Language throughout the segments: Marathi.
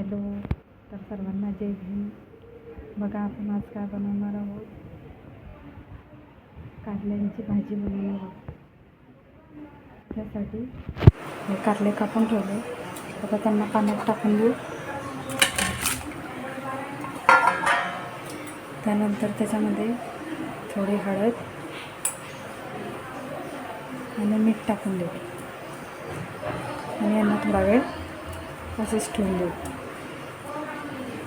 हॅलो, तर सर्वांना जय भीम. बघा आपण आज काय बनवणार आहोत. कारल्यांची भाजी बनवणार आहोत. त्यासाठी हे कारले कापून ठेवले. आता त्यांना पाण्यात टाकून देऊ. त्यानंतर त्याच्यामध्ये थोडी हळद आणि मीठ टाकून देऊ आणि यांना थोडा वेळ असेच ठेवून देऊ.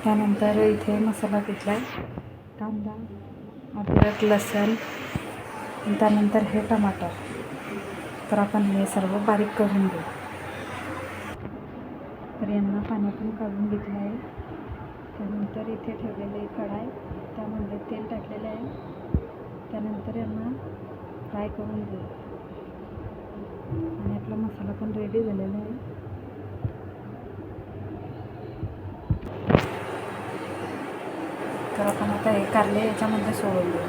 त्यानंतर इथे मसाला घेतला आहे, कांदा, अद्रक, लसूण, त्यानंतर हे टमाटर. तर आपण हे सर्व बारीक करून घेऊ. तर यांना पाण्यातून काढून घेतलं आहे. त्यानंतर इथे ठेवलेले कढाई, त्यामध्ये तेल टाकलेलं आहे. त्यानंतर यांना फ्राय करून घेऊ आणि आपला मसाला पण रेडी झालेला आहे. तर आपण आता हे कारले याच्यामध्ये सोडून देऊ.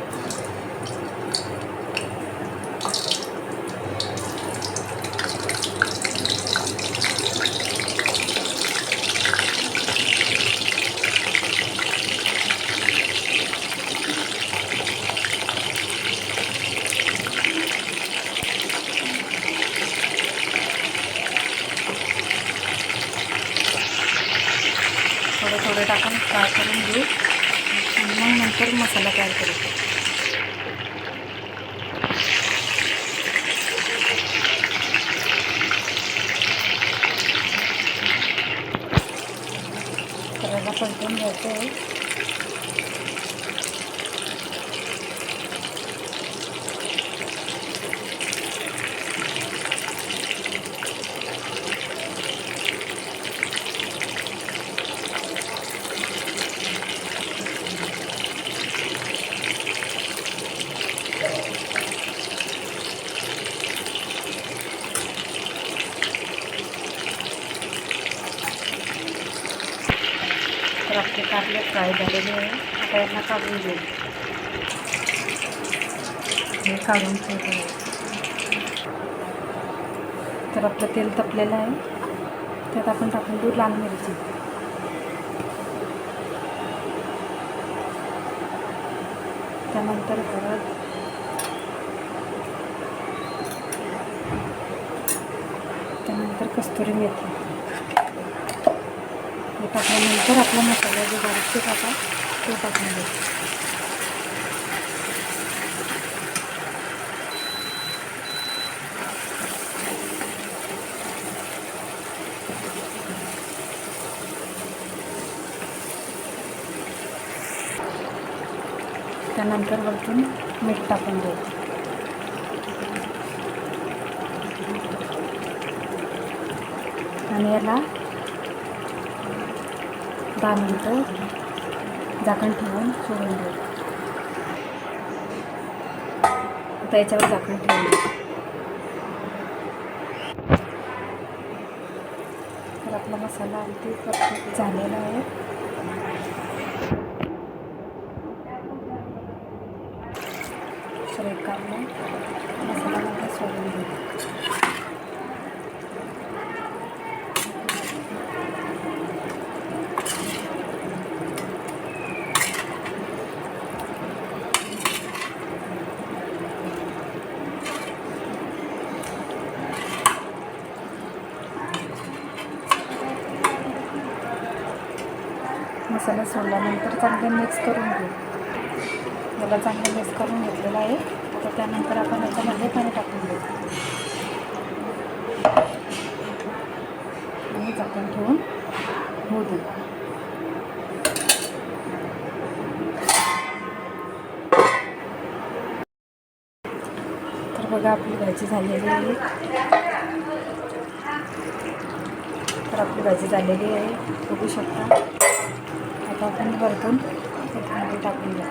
थोडं थोडं टाकून फ्राय करून घेऊ आणि मग नंतर मसाला तयार करू. तर याला पलटून घ्यायचं आहे. तर आपले कारले फ्राय झालेले आहे. आता यांना काढून घेऊ. हे काढून ठेवतो आहे. तर आपलं तेल तपलेलं आहे. त्यात आपण टाकून देऊ लाल मिरची. त्यानंतर हळद, त्यानंतर कस्तुरी मेथी. हे टाकल्यानंतर आपला मसाला जो बारीक टाका तो टाकून देऊ. त्यानंतर वरतून मीठ टाकून देऊ. आणि याला 10 मिनिटं झाकण ठेवून सोडून देऊ. आता याच्यावर झाकण ठेवून देऊ. तर आपला मसाला अगदी परफेक्ट झालेला आहे. तर एक कारला मसाल्यामध्ये सोडून देऊ. मसाला सोडल्यानंतर चांगले मिक्स करून घेऊ. याला चांगलं मिक्स करून घेतलेलं आहे. आता त्यानंतर आपण याच्यामध्ये पाणी टाकून देऊ आणि झाकण ठेवून होऊ देऊ. तर बघा आपली भाजी झालेली आहे. तर आपली भाजी झालेली आहे, बघू शकता. आता आपण वरतून त्यामध्ये टाकून द्या.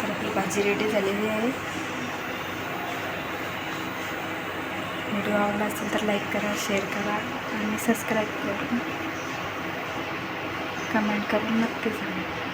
तर आपली भाजी रेडी झालेली आहे. व्हिडिओ आवडला असेल तर लाईक करा, शेअर करा आणि सबस्क्राईब करून कमेंट करून नक्की सांगा.